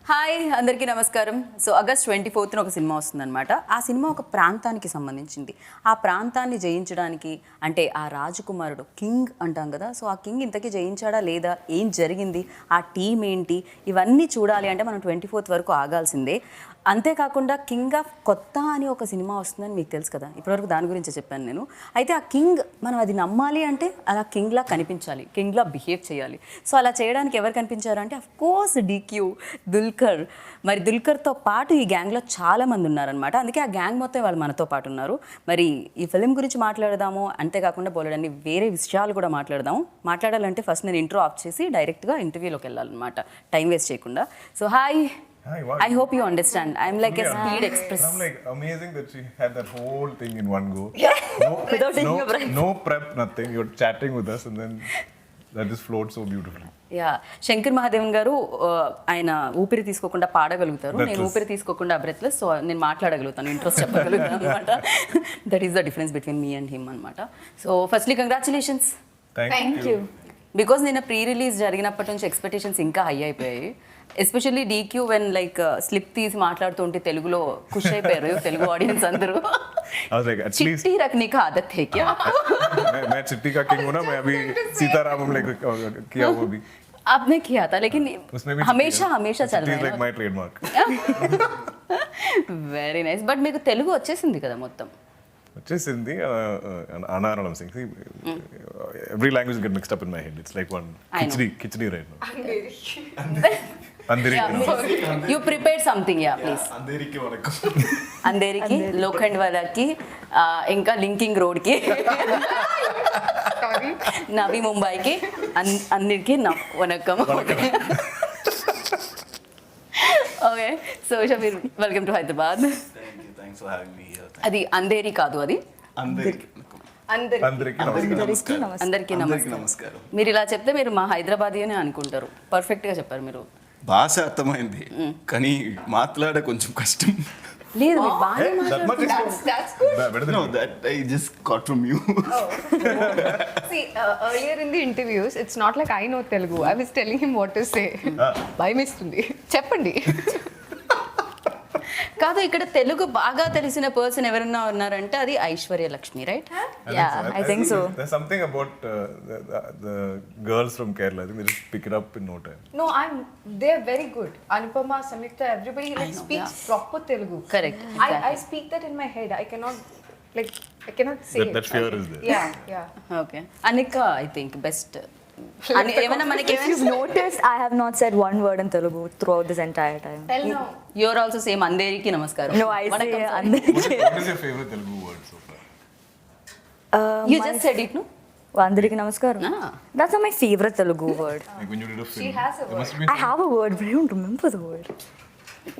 Hi అందరికీ నమస్కారం. So August 24న ఒక సినిమా వస్తుందన్నమాట. ఆ సినిమా ఒక ప్రాంతానికి సంబంధించింది. ఆ ప్రాంతాన్ని జయించడానికి అంటే ఆ రాజకుమారుడు కింగ్ అంటాం కదా, సో ఆ కింగ్ ఇంతకీ జయించాడా లేదా, ఏం జరిగింది, ఆ టీం ఏంటి, ఇవన్నీ చూడాలి అంటే మనం 24th వరకు ఆగాల్సిందే. అంతేకాకుండా కింగ్ ఆఫ్ కొత్త అని ఒక సినిమా వస్తుందని మీకు తెలుసు కదా, ఇప్పటివరకు దాని గురించి చెప్పాను నేను. అయితే ఆ కింగ్ మనం అది నమ్మాలి అంటే అలా కింగ్లా కనిపించాలి, కింగ్లా బిహేవ్ చేయాలి. సో అలా చేయడానికి ఎవరు కనిపించారు అంటే అఫ్కోర్స్ డీక్యూ, దుల్కర్. మరి దుల్కర్తో పాటు ఈ గ్యాంగ్లో చాలామంది ఉన్నారనమాట. అందుకే ఆ గ్యాంగ్ మొత్తం వాళ్ళు మనతో పాటు ఉన్నారు. మరి ఈ ఫిలిం గురించి మాట్లాడదాము, అంతేకాకుండా బోలెడన్ని వేరే విషయాలు కూడా మాట్లాడదాము. మాట్లాడాలంటే ఫస్ట్ నేను ఇంట్రో ఆఫ్ చేసి డైరెక్ట్గా ఇంటర్వ్యూలోకి వెళ్ళాలన్నమాట, టైం వేస్ట్ చేయకుండా. So hi. Hi, wow. I hope you understand. I'm like a speed express. I'm like amazing that she had that whole thing in one go. Without taking a breath. No prep, nothing. You're chatting with us and then that just flowed so beautifully. Yeah, Shankar Mahadevan గారు ఆయన ఊపిరి తీసుకోకుండా పాడగలుగుతారు, నేను ఊపిరి తీసుకోకుండా breathless, so నేను మాట్లాడగలుగుతాను, interest చెప్పగలుగుతాను అనమాట. That is the difference between me and him అనమాట. So firstly congratulations. Thank you. Because నిన్న ప్రీ రిలీజ్ జరిగినప్పటి నుంచి ఎక్స్పెక్టేషన్స్ ఇంకా హై అయిపోయాయి. Especially DQ when like slip తీసి మాట్లాడుతుంటే తెలుగులో ఖుష్ అయిపోయారు తెలుగు ఆడియన్స్ అందరూ. I was like, at least చిట్టి रखने का आदत है क्या? मैं चिट्टी का किंग हूं ना, मैं अभी सीतारामम like किया हुआ भी. आपने किया था लेकिन उसमें भी हमेशा हमेशा चल चिट्टी रहा is है like my trademark. Very nice. But మీకు తెలుగు వచ్చేసింది కదా మొత్తం? వచ్చేసింది అనారణం Singh. Every language get mixed up in my head. It's like one khichdi right now. అందరికి you prepare something, yeah please. అందరికి వరకు అందరికి, లోఖండ్ వాళ్ళకి, ఇంకా లింకింగ్ రోడ్కి, నవీ ముంబైకి, అందరికి వనక్కం. Okay, so Shabbir, welcome to Hyderabad. అది అంధేరి కాదు, అది అందరికీ నమస్కారం. మీరు ఇలా చెప్తే మీరు మా హైదరాబాదీ అని అనుకుంటారు. పర్ఫెక్ట్గా చెప్పారు మీరు. భాష అర్థమైంది కానీ మాట్లాడే కొంచెం కష్టం. లేదు, మీరు బాగానే No, that I just got from you. See, earlier in the interviews, it's not like I know Telugu. I was telling him what to say. భయమేస్తుంది, చెప్పండి. కాదు, ఇక్కడ తెలుగు బాగా తెలిసిన పర్సన్ ఎవరన్నా ఉన్నారంటే అది Aishwarya Lakshmi, right? I think so. There's something about the girls from Kerala. I think they just pick it up in no time. No, they're very good. Anupama, Samyukta, everybody like speaks proper Telugu. Correct, I exactly. speak that in my head. I cannot say it. That fear is there. Yeah. Okay. Anika I think best. ఏమైనా మనకి If you've noticed, I have not said one word in Telugu throughout this entire time. Tell now. You are also same. అందరికి నమస్కారం. No, I say Vanakkam, sorry. andariki. What is your favorite Telugu word so far? You just said it, no? Andariki namaskaram. Ah. That's not my favorite Telugu word. Like when you did a film. She has a there must have I been have a word, but I don't remember the word.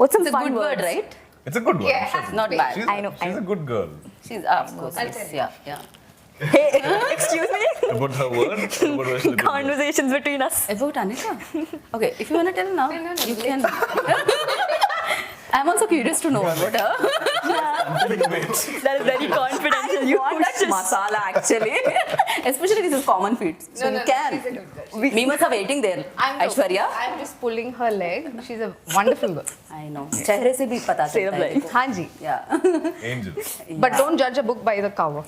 What's some It's a fun good word, words? right? It's a good word. Yeah. I'm sure. Not bad. She's, I know, She's I a good girl. She's of course. Yeah. Hey, excuse me. About her word, about her she's a good girl. Conversations between us. About Anika? Okay, if you want to tell now, you can. I'm also curious to know about her. That is very confidential. You want that masala actually. Especially this is common feet. So you can. She's a good girl. We must have waiting there. Aishwarya? I'm just pulling her leg. She's a wonderful girl. I know. चेहरे से भी पता चलता है. हाँ जी. Yeah. Angel. But don't judge a book by the cover.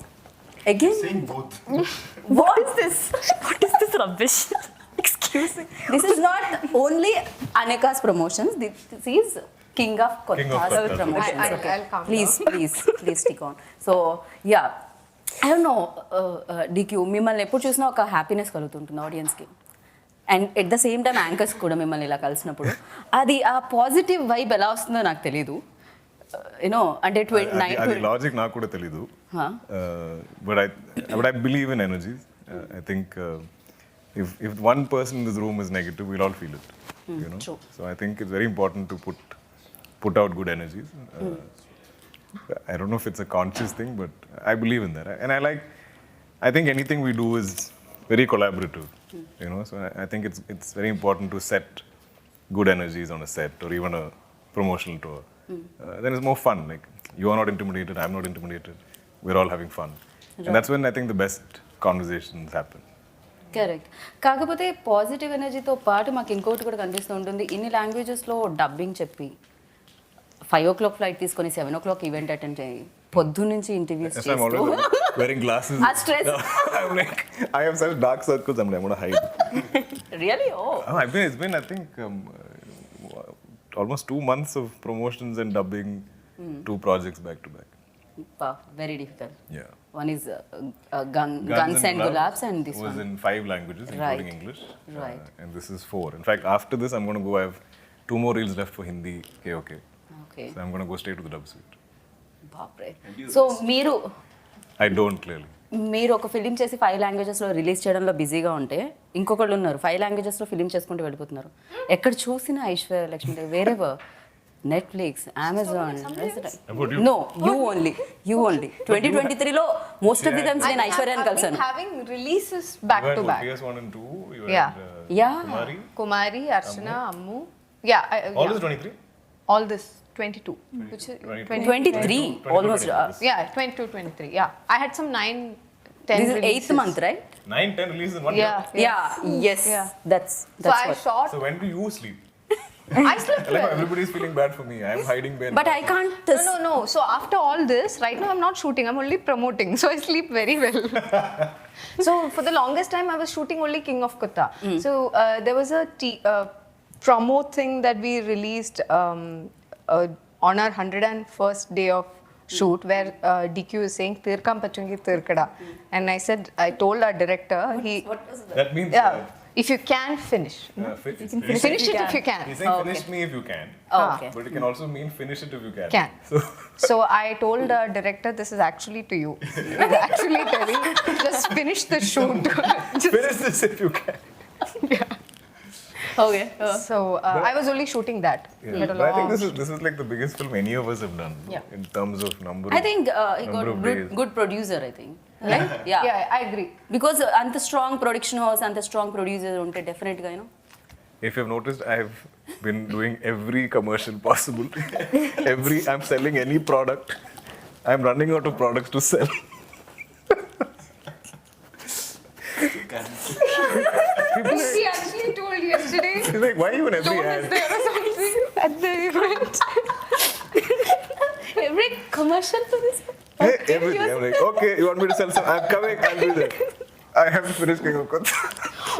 Again? Saying both. What is this? What is this rubbish? Excuse me. This is not only Anika's promotions. This is King of King of Kotha's Kotha. promotions. Okay. I'll calm Please stick on. So, yeah. I don't know, DQ, మిమ్మల్ని ఎప్పుడు చూసినా ఒక happiness కలుగుతుంటుంది ఆడియన్స్కి. And at the same time anchors కూడా మిమ్మల్ని ఇలా కలిసినప్పుడు అది ఆ పాజిటివ్ వైబ్ ఎలా వస్తుందో నాకు తెలీదు. యూనో అంటే అది లాజిక్ నాకు కూడా తెలీదు. But I believe in energies. I think if one person in this room is negative, we'll all feel it. You know. True. So I think it's very important to put out good energies. I don't know if it's a conscious thing, but I believe in that. And I think anything we do is very collaborative. You know. So I think it's very important to set good energies on a set or even a promotional tour. Then it's more fun. Like you are not intimidated, I'm not intimidated. We're all having fun. And that's when I think the best conversations happen. Correct. కాకపోతే positive ఎనర్జీతో పాటు మాకు ఇంకోటి కూడా కనిపిస్తూ ఉంటుంది. ఇన్ని లాంగ్వేజెస్లో dubbing చెప్పి 5 o'clock ఫ్లైట్ తీసుకొని 7 o'clock ఈవెంట్ అటెండ్ అయ్యి పొద్దున్నుంచి interviews Yes, I'm always wearing glasses. ఆ stress. I'm like, I have such dark circles. I'm gonna hide. Really oh Oh, it's been I think almost 2 months of promotions and dubbing 2 projects back to back. Very difficult. Yeah. One is guns and Gulaabs and this was one. in 5 languages, including Right. English. Right. And this is 4. In fact, after this, I'm going to go. I have 2 more reels left for Hindi KOK. Okay. So I'm going to go straight to the dub suite. బాప్రే. So మీరు I don't clearly. ఒక film చేసి 5 లాంగ్వేజెస్లో release చేయడంలో బిజీగా ఉంటే ఇంకొకళ్ళు ఉన్నారు 5 లాంగ్వేజెస్లో film చేసుకుంటూ వెళ్ళిపోతున్నారు. ఎక్కడ చూసినా Aishwarya Lakshmi wherever Netflix Amazon About you? No you only 2023లో మోస్ట్ ఆఫ్ ది టైమ్స్ నేను ఐశ్వర్యాన్ని కలిసాను. Having releases back You had to what, back. PS1 and 2. You Yeah. had Yeah. Kumari. Kumari, Archana, Ammu. Yeah. All Yeah. this 23. All this 22. Which is 23 almost. Yeah, 22, 23. Yeah. I had some 9, 10 this is releases. 8th month, right? 9, 10 releases in 1 Yeah. year. Yes. Yeah. That's So I what. shot. So when do you sleep? I slept Like well. everybody's feeling bad for me. I'm hiding behind. But I can't. No. So after all this, right now I'm not shooting. I'm only promoting. So I sleep very well. So for the longest time, I was shooting only King of Kotha. So there was a promo thing that we released on our 101st day of shoot, where DQ is saying "Tirkam pachungi tirkada," and I said, I told our director, That means. yeah, if you can finish, finish it if you can. He's saying finish me if you can. Oh, okay. But it can also mean finish it if you can. Can. So So I told our director, this is actually to you. He's actually telling, just finish the shoot. Just- finish this if you can. Okay. So I was only shooting that. Yeah. Had a But I think long- this is like the biggest film any of us have done. Yeah. In terms of number. I think he got number of days. good producer, I think. Right? Yeah. Yeah, I agree. Because అంత strong production house అంత strong producer ఉంటే డెఫినెట్గా you know. If you've noticed, I've been doing every commercial possible. I'm selling any product. I'm running out of products to sell. He actually told yesterday. He's like, why even every Don't ad? is there or something at the event. Every commercial for this. Hey, everything. I'm like, okay, you want me to sell some? I'm coming, I'll be there. I have to finish King of Kotha.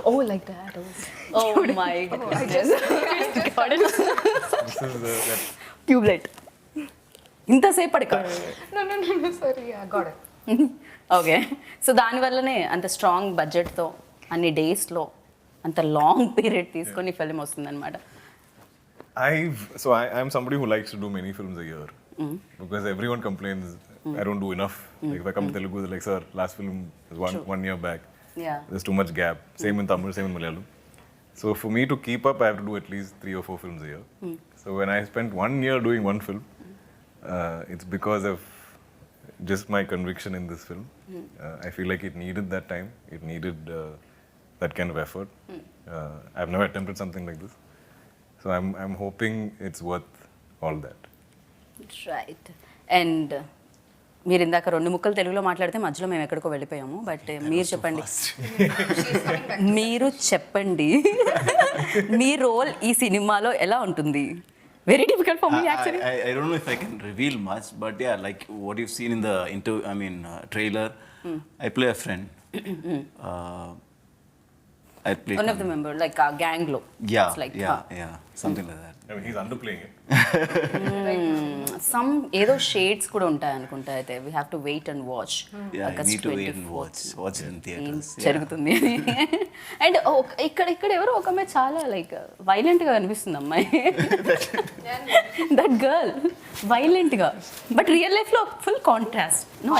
Oh, like that. Oh my goodness. This is that. Tubelight ఇంతసేపటిక. No. Sorry, yeah, got it. Okay. So దానివల్లనే అంత strong బడ్జెట్తో అన్ని డేస్లో అంత long period తీసుకొని film వస్తుందన్నమాట. I'm somebody who likes to do many films a year because everyone complains I don't do enough. Like if I come to Telugu, they're like, sir, last film was one year back. Yeah. There's too much gap. Same in Tamil, same in Malayalam. So for me to keep up, I have to do at least 3 or 4 films a year. So when I spent 1 year doing one film, it's because of just my conviction in this film. I feel like it needed that time. It needed that kind of effort. I've never attempted something like this. So I'm hoping it's worth all that. Right. And మీరు ఇందాక 2 ముక్కలు తెలుగులో మాట్లాడితే మధ్యలో మేము ఎక్కడికో వెళ్ళిపోయాము. But మీరు చెప్పండి, మీరు చెప్పండి మీ రోల్ ఈ సినిమాలో ఎలా ఉంటుంది? Very difficult for me actually. I don't know if I can reveal much, but yeah, like what you've seen in the trailer, I play a friend. I play one of the member like ఆ gang లో. yeah, It's like, yeah, something like that. I mean, he's underplaying it. Some ఏదో shades కూడా ఉంటాయి అనుకుంటా. అయితే we have to wait and watch. Yeah, you need to wait and watch it in theaters. Yeah. జరుగుతుంది. And ఇక్కడ ఎవరో ఒక అమ్మాయి చాలా లైక్ వైలెంట్ గా కనిపిస్తుంది అమ్మాయి. దట్ గర్ల్ వైలెంట్ గా, బట్ రియల్ లైఫ్ లో full contrast. No,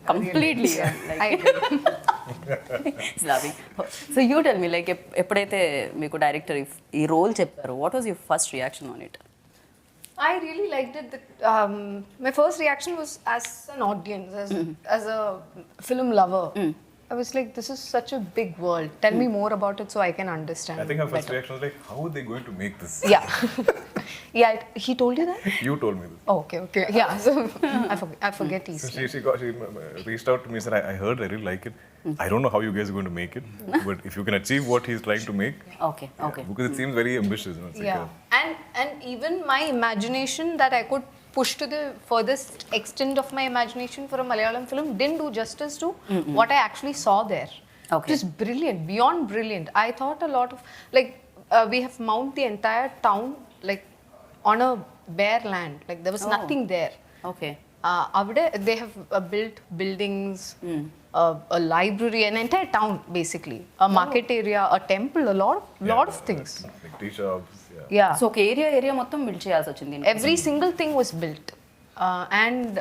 completely loving. So you tell me, like ఎప్పుడైతే మీకు డైరెక్టర్ ఈ రోల్ చెప్పారు, what was your first reaction on it? I really liked it. My first reaction was as an audience, as a film lover. I was like, this is such a big world. Tell me more about it so I can understand. I think her first better. reaction was like, how are they going to make this? Yeah. Yeah, he told you that? You told me this. Oh, okay. Yeah, so I forget So easily. she reached out to me and said, I heard, I really like it. I don't know how you guys are going to make it, but if you can achieve what he's trying to make, okay because it seems very ambitious. You know, it's like Yeah, and even my imagination that I could push to the furthest extent of my imagination for a Malayalam film didn't do justice to what I actually saw there. Okay. It is brilliant, beyond brilliant. I thought a lot of like we have mount the entire town like on a bare land, like there was nothing there. Okay Avade, they have built buildings, a library, an entire town basically, a market area, a temple, a lot of things. like tea shops. Yeah. Yeah. So ఒక area మొత్తం build చేయాల్సి వచ్చింది దీనికి. Every single thing was built. And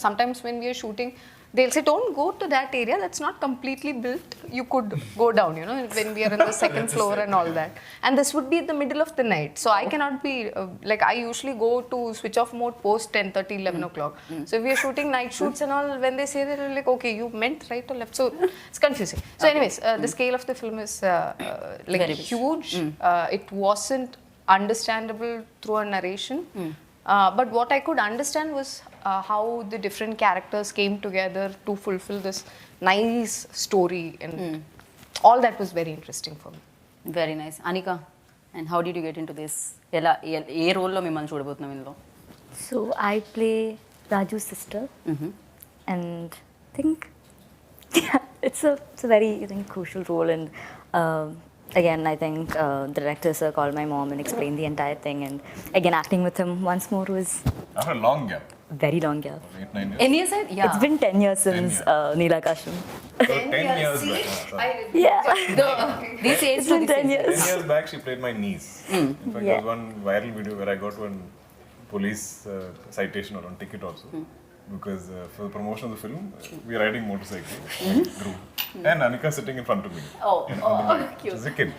sometimes when we are shooting, they'll say, don't go to that area, that's not completely built. You could go down, you know, when we are in the second floor and all that. And this would be in the middle of the night. So I cannot be, like I usually go to switch off mode post 10:30, 11 o'clock. So if we are shooting night shoots and all, when they say that, they're like, okay, you meant right or left. So it's confusing. So anyways, the scale of the film is like Very big. huge. It wasn't understandable through a narration. But what I could understand was how the different characters came together to fulfill this nice story, and all that was very interesting for me. Very nice. Anika, and how did you get in to this? ఎలా ఏ రోల్లో మిమ్మల్ని చూడబోతున్నాం ఇందులో? So I play Raju's sister, and I think it's a very crucial role. And again, I think the director sir called my mom and explained the entire thing. And again, acting with him once more was After a long gap, very long gap. 8-9 years. ఎన్ని years? Yeah It's been 10 years since Neelakasham. So 10 years back. Sorry. Yeah. This age It's been 10 years. 10 years back, she played my niece. In fact, there was one viral video where I got one police citation or on ticket also. Because for the promotion of the film, we are riding motorcycle, group, and Anika sitting in front of me. Cute. She's a kid.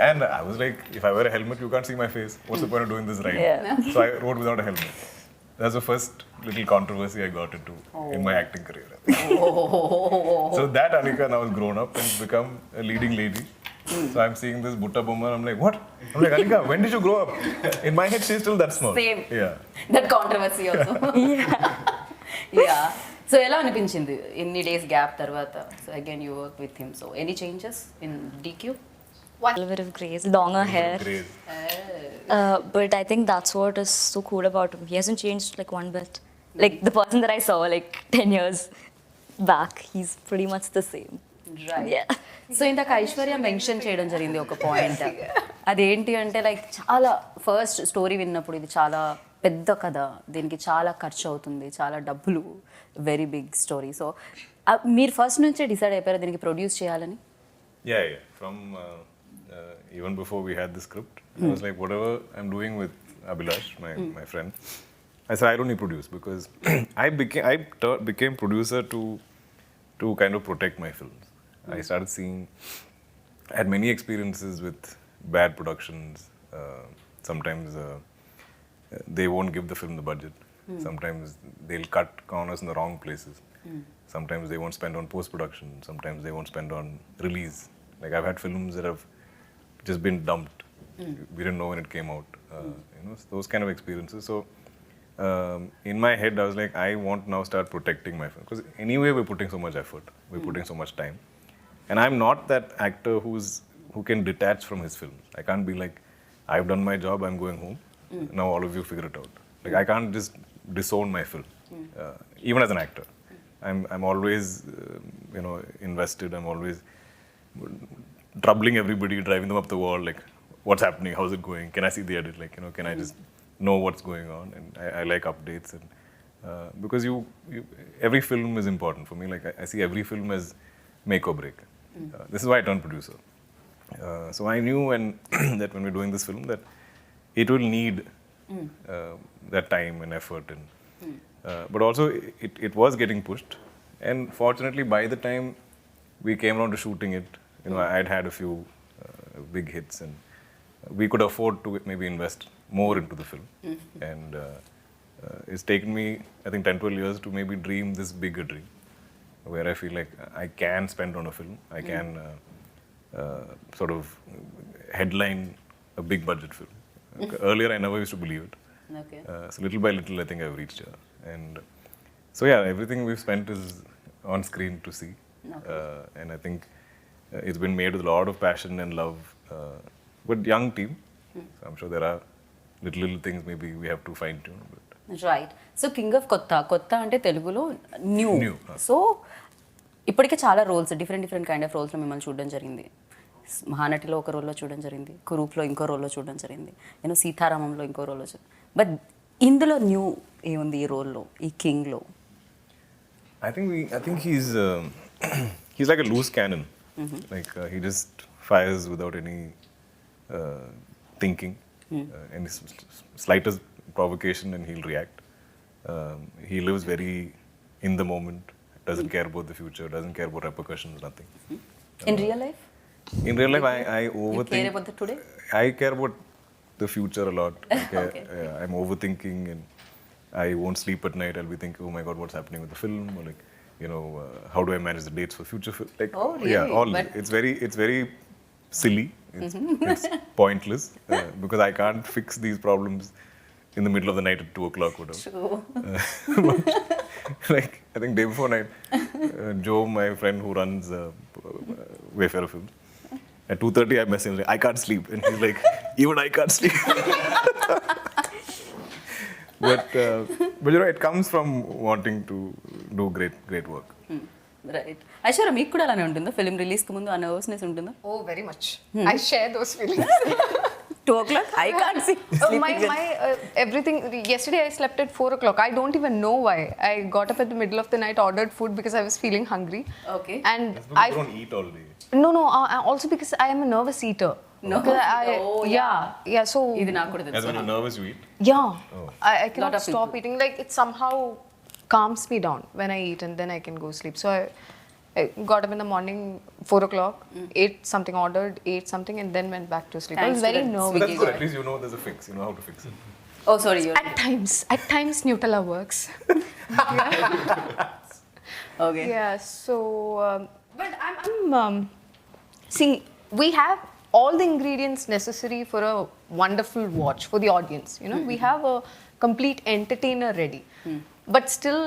And I was like, if I wear a helmet, you can't see my face. What's the point of doing this ride? Yeah. So I rode without a helmet. That's the first little controversy I got into in my acting career. So that Anika now has grown up and become a leading lady. So I'm seeing this Butta Bomma, I'm like, what? I'm like, Anika, when did you grow up? In my head, she's still that small. Same. Yeah. That controversy also. Yeah. So ఎలా అనిపించింది ఎన్ని days gap తర్వాత? So again you work with him. So any changes in DQ? A little bit of grace, longer hair. Great. But I think that's what is so cool about him. He hasn't changed like one bit. Like the person that I saw like 10 years back, he's pretty much the same. Right. Yeah. So ఇందాక Aishwarya mention చేయడం జరిగింది ఒక point. అదేంటి అంటే like చాలా first story విన్నప్పుడు ఇది చాలా పెద్ద కథ, దీనికి చాలా ఖర్చు అవుతుంది, చాలా డబ్బులు, వెరీ బిగ్ స్టోరీ. సో మీరు ఫస్ట్ నుంచే డిసైడ్ అయిపోయారు దీనికి ప్రొడ్యూస్ చేయాలని? Yeah. From even before we had the script, I was like, whatever I'm doing with Abhilash, my friend, I said I don't need produce because I became producer to kind of protect my films. I started seeing, I had many experiences with bad productions. Sometimes they won't give the film the budget. Sometimes they'll cut corners in the wrong places. Sometimes they won't spend on post-production. Sometimes they won't spend on release. Like I've had films that have just been dumped. We didn't know when it came out. Those kind of experiences. So in my head, I was like, I want to now start protecting my film. Because anyway, we're putting so much effort. We're putting so much time. And I'm not that actor who can detach from his films. I can't be like, I've done my job, I'm going home. Now all of you figure it out. Like I can't just disown my film, even as an actor. I'm always, invested. I'm always troubling everybody, driving them up the wall. Like, what's happening? How's it going? Can I see the edit? Like, can I just know what's going on? And I like updates. And because every film is important for me. Like I see every film as make or break. This is why I turned producer. So I knew that when we're doing this film that it will need that time and effort, and but also it was getting pushed. And fortunately, by the time we came around to shooting it, I'd had a few big hits, and we could afford to maybe invest more into the film. And it's taken me, I think, 10-12 years to maybe dream this bigger dream, where I feel like I can spend on a film, I can sort of headline a big budget film. Earlier, I never used to believe it. Okay. So little by little, I think I've reached here. And so yeah, everything we've spent is on screen to see. And I think it's been made with a lot of passion and love. But young team. So I'm sure there are little things maybe we have to fine tune. But right so king of కొత్త అంటే తెలుగులో new New, so ఇప్పటికే చాలా roles different kind of రోల్స్లో మిమ్మల్ని చూడడం జరిగింది. మహానటిలో ఒక రోల్లో చూడడం జరిగింది, కురూప్లో ఇంకో రోల్లో చూడడం జరిగింది, నేను సీతారామంలో ఇంకో రోల్లో బట్ ఇందులో న్యూ ఏముంది ఈ రోల్లో, ఈ కింగ్లో? I think he's like a loose cannon. Like he just fires without any thinking, any slightest provocation, and he'll react. He lives very in the moment. Doesn't care about the future. Doesn't care about repercussions. Nothing. In real life In real life, I overthink. care about the today? I care about the future a lot. I'm overthinking, and I won't sleep at night. I'll be thinking, oh my god, what's happening with the film? Or like, how do I manage the dates for future film? Like, Oh, really? yeah, all. But- It's very silly. It's pointless because I can't fix these problems in the middle of the night at 2 o'clock. Whatever. But, like I think day before night, Joe, my friend who runs Wayfarer Films, at 2:30 I message him like, I can't sleep, and he's like, even I can't sleep. But it comes from wanting to do great work. Right. Aishwarya, మీకు కూడా అలానే ఉంటుందా? Film రిలీజ్కి ముందు ఆ nervousness ఉంటుందా? Oh, very much. I share those feelings. 2 o'clock I can't see. my everything. Yesterday I slept at 4 o'clock. I don't even know why. I got up at the middle of the night, ordered food because I was feeling hungry. Okay. And That's because I you don't eat all day. no. Also because I am a nervous eater. Nervous I, eater. Oh, yeah. So ఇది నాకు కూడా As తెలుసు. when you're nervous, you eat. yeah, Oh. I cannot of stop people. eating. Like it somehow calms me down when I eat, and then I can go sleep. So I got up in the morning, 4 o'clock, ate something, ate something, and then went back to sleep. I Thanks was to very that So nervous. that's good. At least you know there's a fix. You know how to fix it. Oh, sorry. At times Nutella works. Okay. Yeah. So, but I'm see, we have all the ingredients necessary for a wonderful watch for the audience. We have a complete entertainer ready, but still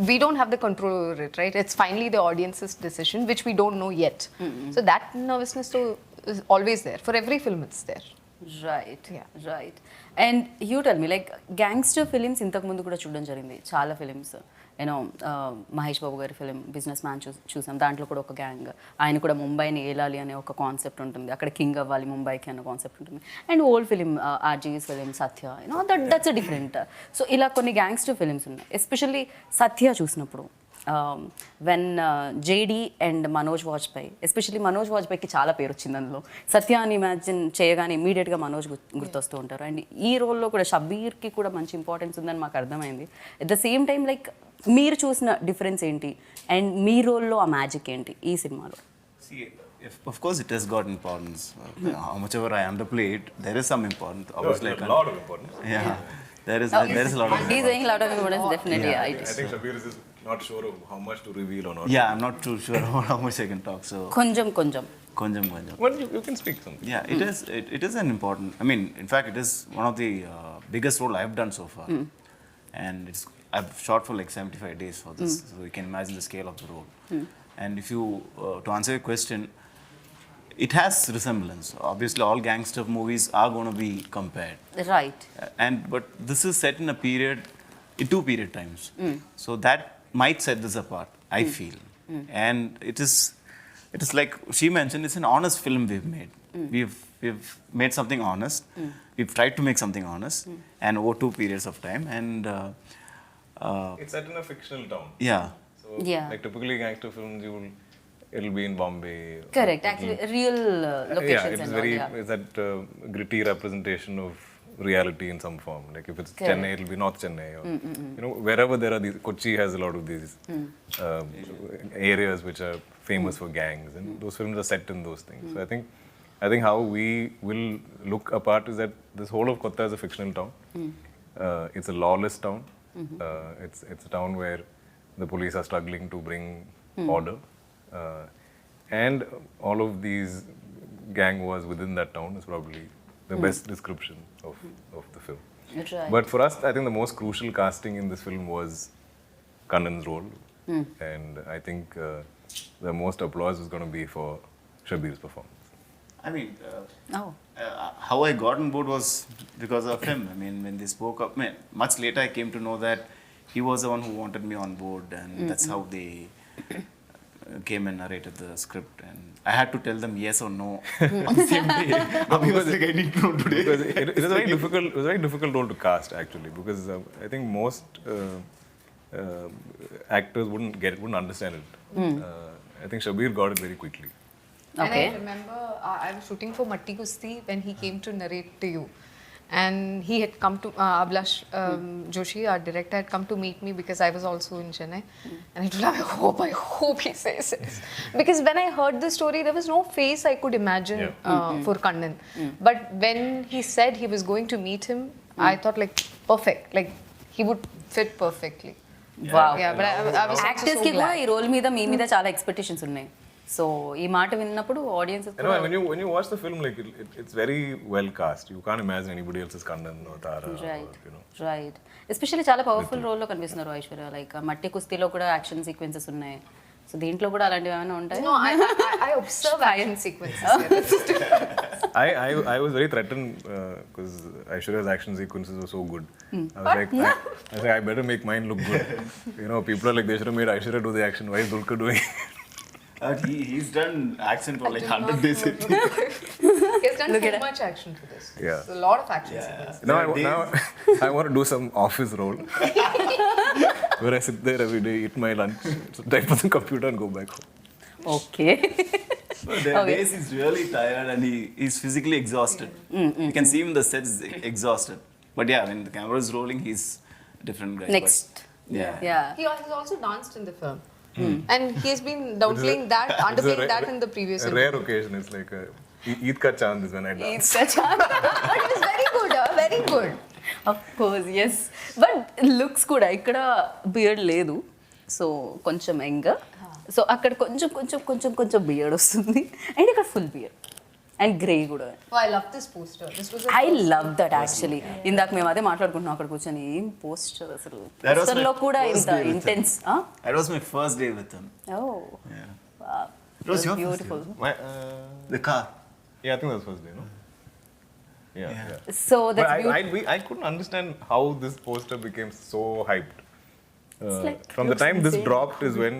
we don't have the control over it, right? It's finally the audience's decision, which we don't know yet. So that nervousness is always there. For every film, it's there. Right. Yeah. Right. And you tell me, like gangster films ఇంతకుముందు కూడా చూడడం జరిగింది, చాలా films. Mahesh Babu గారి film business man చూసాం, దాంట్లో కూడా ఒక గ్యాంగ్, ఆయన కూడా ముంబైని ఏలాలి అనే ఒక కాన్సెప్ట్ ఉంటుంది, అక్కడ కింగ్ అవ్వాలి ముంబైకి అనే కాన్సెప్ట్ ఉంటుంది. And old film RGV's film Satya, that's a different. So ఇలా కొన్ని గ్యాంగ్స్టర్ ఫిలిమ్స్ ఉన్నాయి. ఎస్పెషల్లీ సత్య చూసినప్పుడు when JD and Manoj Vajpayee, especially Manoj వాజ్పేయికి చాలా పేరు వచ్చింది అందులో. సత్య అని ఇమాజిన్ చేయగానే ఇమీడియట్గా మనోజ్ గుర్తొస్తూ ఉంటారు. అండ్ ఈ రోల్లో కూడా షబీర్కి కూడా మంచి ఇంపార్టెన్స్ ఉందని మాకు అర్థమైంది. At the same time like మీరు చూసిన డిఫరెన్స్ ఏంటి అండ్ మీ రోల్లో ఆ మ్యాజిక్ ఏంటి ఈ సినిమాలో? See, of course, it has got importance. How much ever I underplay it, there is some importance. Obviously, I a can't- lot of importance. Yeah, there is a lot of. He's saying a lot of importance, definitely. Yeah. It I is. think Shabir is not sure of how much to reveal or not. Yeah, I'm not too sure about how much I can talk. So, కొంచెం konjam. Well, you can speak something. Yeah, it is an important. I mean, in fact, it is one of the biggest role I've done so far, and I've shot for like 75 days for this, so you can imagine the scale of the role. And if you to answer your question, it has resemblance. Obviously, all gangster movies are going to be compared. Right. But this is set in a period, in 2 period times. So that might set this apart, I feel. And it is like she mentioned, it's an honest film we've made. We've made something honest. We've tried to make something honest, and over 2 periods of time. And It's set in a fictional town. yeah, So, Yeah. like typically gangster films, it'll be in Bombay. Correct. Actually real Yeah, locations it's and very, all. it's that gritty representation of reality in some form. Like if it's Correct. Chennai, it'll be North Chennai. Or, wherever there are these, Kochi has a lot of these areas which are famous for gangs, and those films are set in those things. So I think how we will look apart is that this whole of Kotha is a fictional town. It's a lawless town. It's a town where the police are struggling to bring order, and all of these gang wars within that town is probably the best description of the film. Right. But for us, I think the most crucial casting in this film was Kannan's role. And I think the most applause was going to be for Shabir's performance. I mean, Oh. how I got on board was because of him. I mean, when they spoke up, much later I came to know that he was the one who wanted me on board, and that's how they came and narrated the script. And I had to tell them yes or no on the same day. Abhi was like, I need to know today. Because it was a very difficult, it was a very difficult role to cast actually, because I think most actors wouldn't understand it. I think Shabir got it very quickly. Okay. And I remember I was shooting for Matti Kusti when he came to narrate to you. And he had come to, Ablash Joshi, our director, had come to meet me because I was also in Chennai. And I told him, I hope he says this. Because when I heard the story, there was no face I could imagine for Kannan. But when he said he was going to meet him, I thought like, perfect. Like, he would fit perfectly. Wow. Yeah, but I was also actors so కి కూడా glad. ఈ role మీద మీ మీద చాలా expectations ఉన్నాయి. So ఈ మాట విన్నప్పుడు audience I know, when you watch the film, like it's very well cast. You can't imagine anybody else as Kannan or Tara. Right Or, you know. Right especially చాలా powerful రోల్లో కనిపిస్తున్నారు Aishwarya. Like మట్టి కుస్తీలో కూడా action sequences ఉన్నాయి. So దీంట్లో కూడా అలాంటివి ఏమైనా ఉంటాయి? No, I observe action sequences here. I was very threatened because Aishwarya's action sequences were so good. I was like, I better make mine look good. You know, people are like, they should have made Aishwarya do the action. Why is Dulquer doing it? He's done action for like 100 days. He's done too much action for this. Yeah. It's a lot of action sequences. Now I want to do some office role where I sit there every day, eat my lunch, type on the computer and go back home. Okay. So there are days he's really tired and he's physically exhausted. You can see him in the sets exhausted. But yeah, when the camera is rolling, he's a different guy. Next. But, yeah. Yeah. He has also danced in the film. And he has been downplaying that, underplaying that in the previous A film. rare occasion. It's like Eid ka chand is when I dance. But it was very good, very good. Of course yes. But looks కూడా ఇక్కడ beard లేదు, so కొంచెం young. So అక్కడ కొంచెం కొంచెం కొంచెం కొంచెం beard వస్తుంది, అండ్ ఇక్కడ ఫుల్ బియర్డ్ అండ్ గ్రే కూడా. Oh, I love this poster. This was I love that actually. ఇందాక మేము అదే మాట్లాడుకుంటున్నాం అక్కడ కూర్చొని, ఏం పోస్టర్ అసలు. That was పోస్టర్ లో my కూడా first ఇంత day with him. Intense. That was my first day with him. Oh Yeah. It It was your beautiful. The car. Yeah, I think that was first day, no? Yeah. Yeah. yeah. So But that's I couldn't understand how this poster became so hyped. like, From the looks time this insane. dropped is when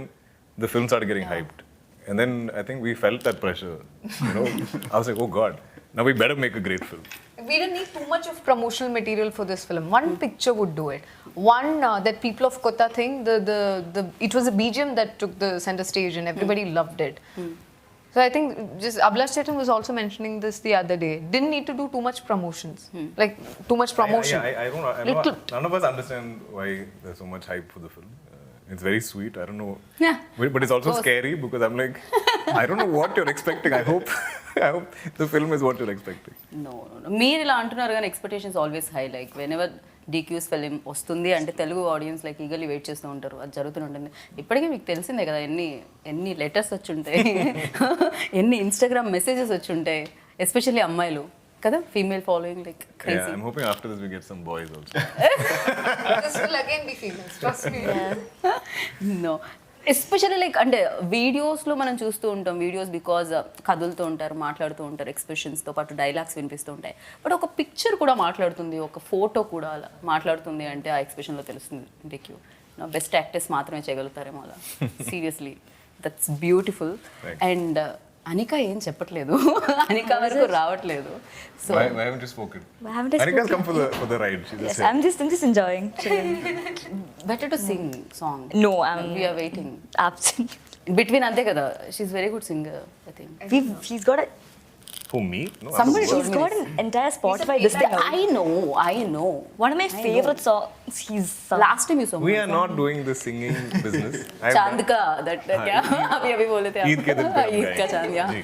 the film started getting hyped. And then I think we felt that pressure. You know, I was like, oh God, now we better make a great film. We didn't need too much of promotional material for this film. One picture would do it. One that people of Kotha think it was a BGM that took the center stage and everybody loved it. So I think just Ablash Chetan was also mentioning this the other day. Didn't need to do too much promotions, like too much promotion. I don't know. I know Little- none of us understand why there's so much hype for the film. It's very sweet. I don't know. Yeah. But it's also scary because I'm like, I don't know what you're expecting. I hope the film is what you're expecting. No మీరు ఇలా అంటున్నారు కానీ expectations always high. Like whenever DQ's film వస్తుంది అంటే Telugu audience like eagerly wait చేస్తూ ఉంటారు, అది జరుగుతూనే ఉంటుంది. ఇప్పటికీ మీకు తెలిసిందే కదా ఎన్ని లెటర్స్ వచ్చి ఉంటాయి, ఎన్ని ఇన్స్టాగ్రామ్ మెసేజెస్ వచ్చి ఉంటాయి, ఎస్పెషల్లీ అమ్మాయిలు కదా, female following like Yeah, crazy. I'm hoping after this we get some boys also. This will again be females, trust me. No especially like అంటే వీడియోస్లో మనం చూస్తూ ఉంటాం, వీడియోస్ బికాజ్ కదులుతూ ఉంటారు, మాట్లాడుతూ ఉంటారు, ఎక్స్ప్రెషన్స్తో పాటు డైలాగ్స్ వినిపిస్తూ ఉంటాయి. బట్ ఒక పిక్చర్ కూడా మాట్లాడుతుంది, ఒక ఫోటో కూడా అలా మాట్లాడుతుంది అంటే ఆ ఎక్స్ప్రెషన్లో తెలుస్తుంది. ఇంటికి బెస్ట్ యాక్టర్స్ మాత్రమే చేయగలుగుతారేమో అలా. Seriously that's beautiful. అండ్ అనిక ఏం చెప్పట్లేదు, అనిక వరకు రావట్లేదు. So Why haven't you spoken? Why haven't I Anika's spoken? come for the ride. She's Yes, just here. I'm just enjoying. chilling. Better to sing song. No, I'm we are waiting absolutely. Between అంతే కదా. She is very good singer I think. She's got a. For me? No. Somebody She's got an entire Spotify listing. I know. One of my favorite songs he's sung. Last time you saw We are not doing the singing business. I've चांद done- का that क्या अभी बोले थे आप? ईद के दिन पे हम ईद का गाएंगे। चांद या जी।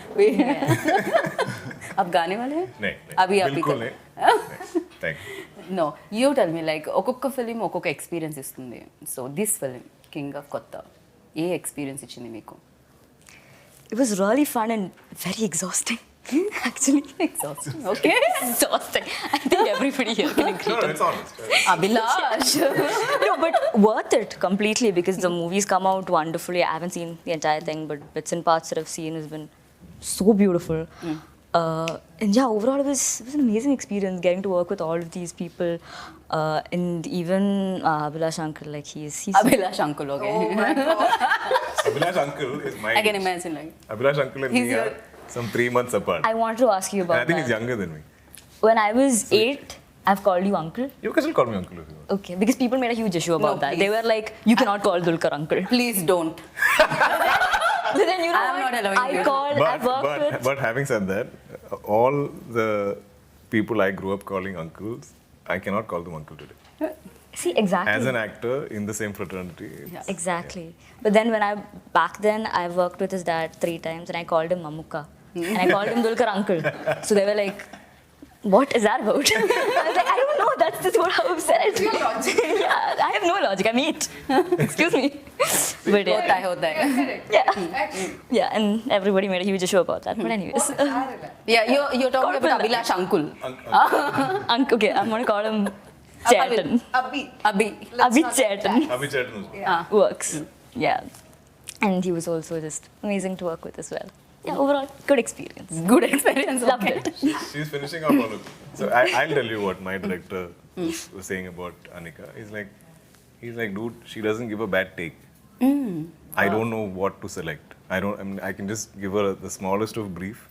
आप गाने वाले हैं? नहीं, अभी आप बिल्कुल नहीं. नहीं. Thank you. No, you tell me like ఒక్కొక్క ఫిలిం ఒక్కొక్క ఎక్స్పీరియన్స్ ఇస్తుంది. So this film king of కొత్త ఏ ఎక్స్పీరియన్స్ ఇచ్చింది మీకు? It was really fun and very exhausting. Actually, Exhausting. Okay. exhausting. I think everybody here can agree. No, it's honest. Abhilash. No, but worth it completely because the movies come out wonderfully. I haven't seen the entire thing, but bits and parts that I've seen has been so beautiful. And yeah, overall it was an amazing experience getting to work with all of these people. And even Abhilash Uncle, like he's Abhilash uncle, okay. Oh my god. Abhilash uncle is my I can age. imagine like. Abhilash uncle and He's me your- are some 3 months apart. I wanted to ask you And about I think that. he's younger than me. When I was 8, I've called you uncle. You can still call me uncle if you want. Okay, because people made a huge issue about No, that. please. They were like, you cannot call Dulquer uncle. Please don't. But then you know I'm what? not allowing you. I've worked with. But having said that, all the people I grew up calling uncles, I cannot call them uncle today. See, exactly. As an actor in the same fraternity, Yeah. Exactly. But then back then, I worked with his dad 3 times and I called him Mamukka. And I called him Dulquer uncle. So they were like, what is that about? I was like, I don't know, that's just what I've said. Yeah, I have no logic, I'm 8. Excuse me. But yeah. Hota hai. Yeah, and everybody made a huge issue about that. But anyways. Yeah, you're talking about Abhilash uncle. Okay, I'm going to call him Chetan. Abhi. Abhi Chetan. Abhi Chetanu. Works. Yeah. And he was also just amazing to work with as well. Yeah, overall, good experience. Good experience. Loved Okay. it. She's finishing up all of it. So I'll tell you what my director was saying about Anika. He's like, dude, she doesn't give a bad take. I don't know what to select. I mean, I can just give her the smallest of brief,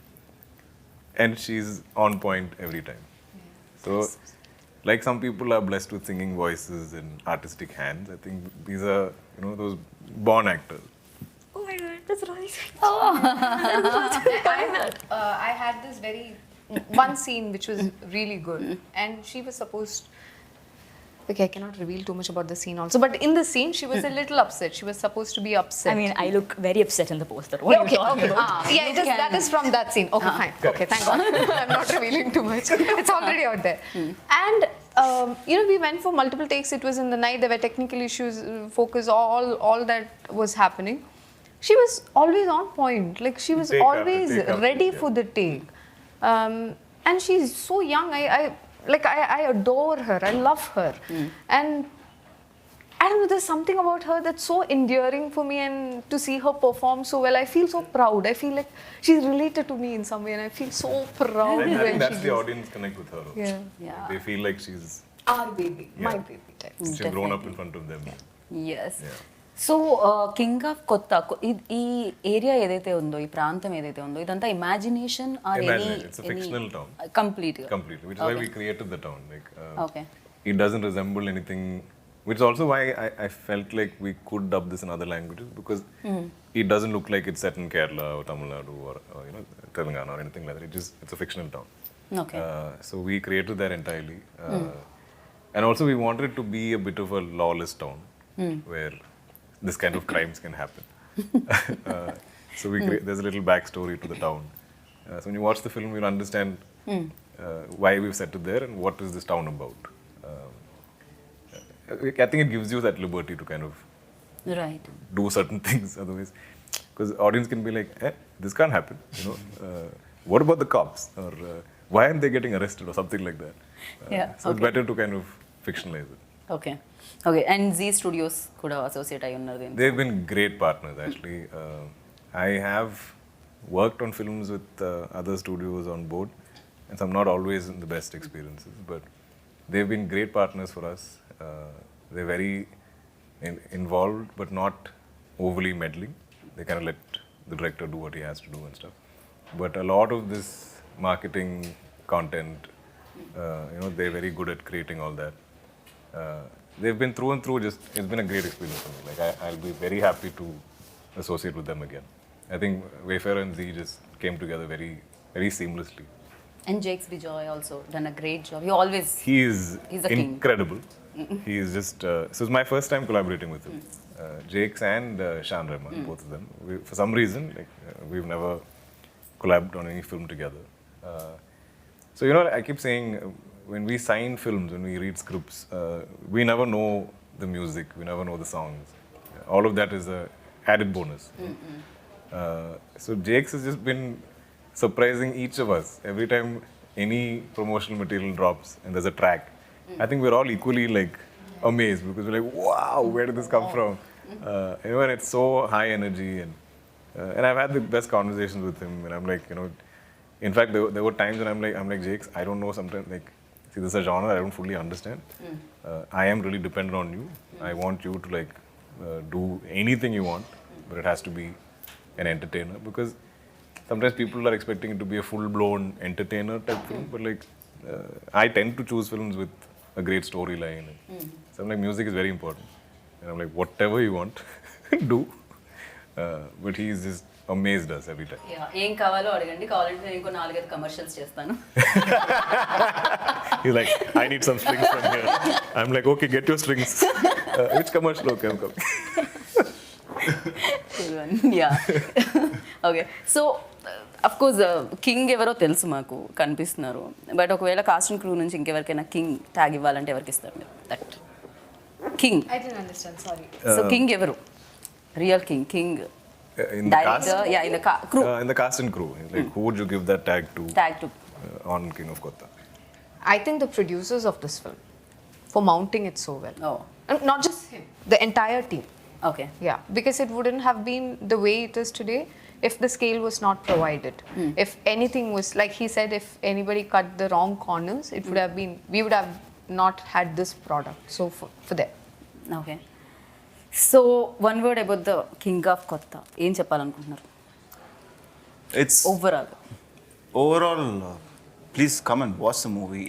and she's on point every time. So, like some people are blessed with singing voices and artistic hands. I think these are, those born actors. Oh my god, that's really sweet. I had this one scene which was really good, and she was supposed. Okay, I cannot reveal too much about the scene also, but in the scene she was a little upset. She was supposed to be upset. I mean, I look very upset in the poster. What Yeah, are you talking okay. about? Yeah, that is from that scene. Okay, fine. Okay, thank God. I'm not revealing too much. It's already out there. And we went for multiple takes. It was in the night. There were technical issues, focus, all that was happening. She was always on point. Like she was Take after always take after ready take. for the take. And she's so young. I adore her. I love her. And I don't know, there's something about her that's so endearing for me, and to see her perform so well, I feel so proud. I feel like she's related to me in some way, and I feel so proud I when think she that's the does. audience connect with her. Also. Yeah. Yeah. They feel like she's Our baby, my Yeah. baby type. she's grown up in front of them. Yes. Yeah. So king of కొత్త ఈ area ఏదైతే ఉందో ఈ ప్రాంతం ఏదైతే ఉందో ఇదంతా imagination or Imagine it's a fictional town. Complete Completely, which is why we created the town. Like, Okay. it doesn't resemble anything. Which is also why I felt like we could dub this in other languages, because it doesn't look like it's set in Kerala or Tamil Nadu or Telangana or anything like that. It's a fictional town. Okay. So we created that entirely, and also we wanted it to be a bit of a lawless town where this kind of crimes can happen. So there's a little backstory to the town. So when you watch the film, you'll understand why we've set it there and what is this town about. I think it gives you that liberty to kind of right do certain things. Otherwise, because the audience can be like, this can't happen. What about the cops? Or why aren't they getting arrested or something like that? Yeah, So it's better to kind of fictionalize it. Okay okay and Zee Studios కూడా associate అయి ఉన్నారు దీనికి They've been great partners, actually. I have worked on films with other studios on board, and some not always in the best experiences, but they've been great partners for us. They're very involved, but not overly meddling. They kind of let the director do what he has to do and stuff. But a lot of this marketing content, they're very good at creating all that. They've been through and through. It's been a great experience for me. Like I'll be very happy to associate with them again. I think Wayfarer and Z just came together very, very seamlessly. And Jakes Vijay also done a great job he always He's a king. incredible. He is just. So it's my first time collaborating with him. Jakes and Shan Rahman, both of them. For some reason, we've never collabed on any film together. So I keep saying, when we sign films, when we read scripts, we never know the music, we never know the songs. All of that is a added bonus. So Jakes has just been surprising each of us every time any promotional material drops and there's a track. I think we're all equally like amazed because we're like, wow, where did this come from? And it's so high energy, and I've had the best conversations with him, and I'm like, in fact, there were times when I'm like, Jakes, I don't know sometimes, like, see, this is a genre I don't fully understand. I am really dependent on you. I want you to like do anything you want, but it has to be an entertainer, because sometimes people are expecting it to be a full-blown entertainer type film, but like I tend to choose films with a great storyline. So I'm like, music is very important, and I'm like, whatever you want, do. But he's just amazed us every time. ఏం కావాలో అడగండి, కావాలంటే నేను ఇంకో 4-5 commercials చేస్తాను. He's like, I need some strings from here. I'm like, okay, get your strings. Which commercial? Okay, I'm coming. Okay, so of course king ఎవరో తెలుసు, మాకు కనిపిస్తున్నారు. బట్ ఒకవేళ కాస్ట్ అండ్ క్రూ నుంచి ఇంకెవరికైనా కింగ్ ట్యాగ్ ఇవ్వాలంటే ఎవరికి ఇస్తారు మీరు? That king. I didn't understand, sorry. So king ఎవరు? Real king In the cast? Director, yeah, in the crew. In the cast and crew, like, who would you give that tag to on King of Kotha? I think the producers of this film for mounting it so well. Oh, And not just him, the entire team. Okay. Yeah, because it wouldn't have been the way it is today if the scale was not provided. If anything was, like he said, if anybody cut the wrong corners, it would have been, we would have not had this product. So for them. Okay, so one word about the king of కొత్త, ఏం చెప్పాలనుకుంటున్నారు It's overall? overall, please come and watch the movie.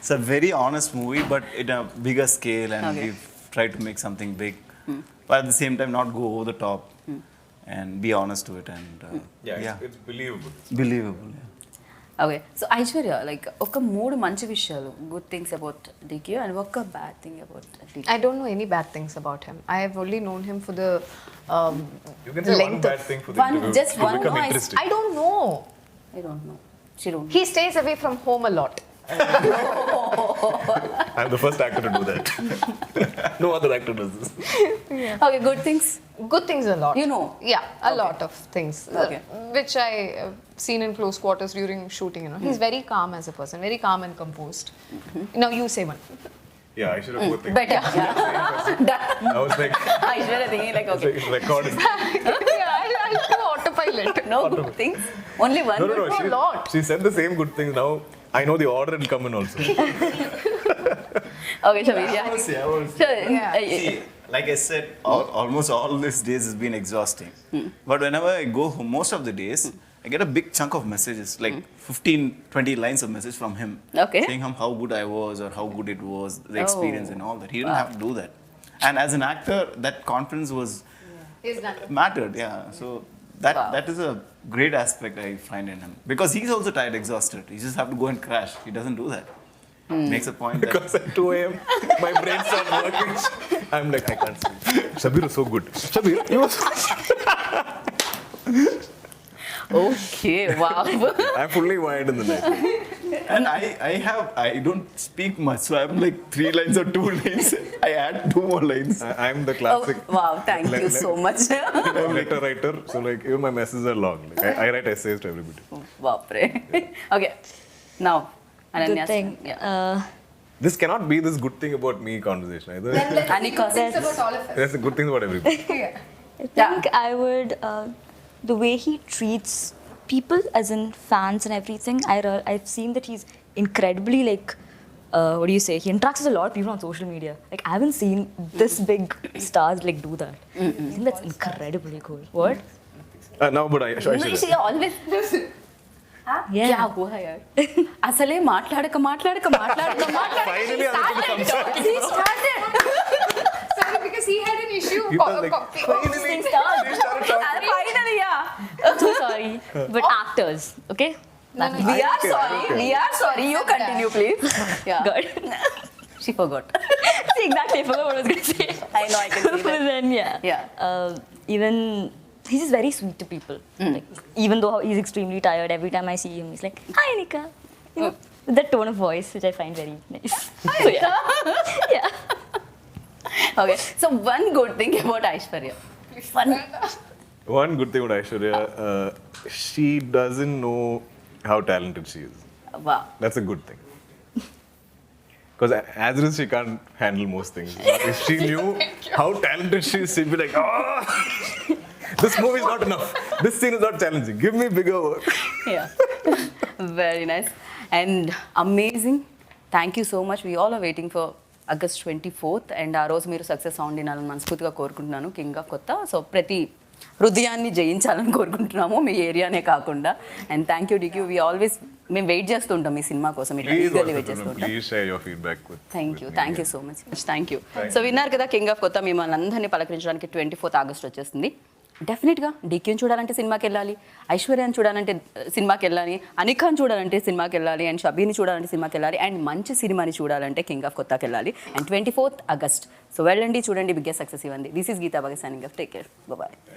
It's a very honest movie, but in a bigger scale, and Okay. we've tried to make something big, but at the same time not go over the top and be honest to it, and It's believable. believable. Yeah. Okay, so Aishwarya, like ఒక 3 మంచి విషయాలు, good things about DQ, and ఒక bad thing about DQ. I don't know any bad things about him. I have only known him for the You can say one length bad of. thing for the One- interview just to one become noise. interesting. I don't know. I don't know. She don't know. He stays away from home a lot. I'm the first actor to do that. No other actor does this. Okay, good things. Good things a lot. You know. Yeah, a lot of things. Okay. Which I seen in close quarters during shooting. He's very calm as a person, very calm and composed. Now you say one. Yeah, I should have put things. Better. I was like, Aishwarya thinking like, it's okay, like recording. Yeah, I'll do autopilot. no good things. Only one. No. a lot. She said the same good things. Now I know the order will come in also. Okay, Shabir, yeah. Sure. Yeah. See, like I said, almost all these days has been exhausting. But whenever I go home, most of the days, I get a big chunk of messages, like 15, 20 lines of message from him. Okay. Saying how good I was or how good it was, the experience Oh. and all that. He didn't have to do that. And as an actor, that confidence was He's done. mattered, yeah. So that is a great aspect I find in him. Because he's also tired, exhausted. He just have to go and crash. He doesn't do that. Makes a point that Because at 2 a.m. my brain starts working. I'm like, I can't sleep. Shabir is so good. Shabir, you was. Okay, wow. I'm fully wired in the night. and I don't speak much, so I'm like 3 lines or 2 lines. I add 2 more lines. I'm the Oh, classic wow, thank you so much. letter writer. So like even my messages are long. Like, I write essays to everybody. Bapre. Okay, now Good Ananya's thing. turn. Yeah. This cannot be this good thing about me conversation either. Anika, Things about all of us. There's a good thing about everybody. I think I would, the way he treats people, as in fans and everything, I've seen that he's incredibly like, what do you say? He interacts with a lot of people on social media. Like, I haven't seen this big stars like do that. I think that's incredibly cool. What? No, but No, she always. Yeah. क्या हुआ यार? అసలే మాట్లాడక Finally, He started. Sorry, because he had an issue. You were like, Finally, yeah. So sorry. But actors, okay? We are sorry. We are sorry. You continue, please. Yeah. Good. She forgot. See, exactly, I forgot what I was going to say. I know, I can see But that. then, yeah. Yeah. Even he's just very sweet to people. Like, even though he's extremely tired, every time I see him, he's like, "Hi, Nika." You know, with that tone of voice, which I find very nice. So yeah, yeah. Okay. So one good thing about Aishwarya. One. one good thing about Aishwarya, she doesn't know how talented she is. వా That's a good thing. Because as it is, she can't handle most things. If she knew how talented she is, she'd be like, oh, this movie is not enough. This scene is not challenging. Give me bigger work. Yeah. Very nice. And amazing. Thank you so much. We all are waiting for August 24th. And ఆ రోజు మీరు success sound వినాలని మనస్ఫూర్తిగా కోరుకుంటున్నాను king of కొత్త. So ప్రతి హృదయాన్ని జయించాలని కోరుకుంటున్నాము మీ ఏరియానే కాకుండా. And thank you DQ. We always మేము వెయిట్ చేస్తుంటాం ఈ సినిమా కోసం, ఇట్లా Please, ఈగర్లీ వెయిట్ Vasu, చేస్తుంటాం. please share your feedback with thank you so much. Thank you. So విన్నారు కదా కింగ్ ఆఫ్ కొత్త. మిమ్మల్ని అందరినీ పలకరించడానికి 24th ఆగస్ట్ వచ్చేస్తుంది. డెఫినెట్గా డీక్యూని చూడాలంటే సినిమాకి వెళ్ళాలి, ఐశ్వర్యాన్ని చూడాలంటే సినిమాకి వెళ్ళాలి, అనికాని చూడాలంటే సినిమాకి వెళ్ళాలి, అండ్ షబీని చూడాలంటే సినిమాకి వెళ్ళాలి, అండ్ మంచి సినిమాని చూడాలంటే కింగ్ ఆఫ్ కొత్తకి వెళ్ళాలి. And 24th August. సో వెళ్ళండి, చూడండి, బిగ్గెస్ట్ సక్సెస్ ఇవ్వండి. This is Geeta Bhagat signing off. Take care. Bye.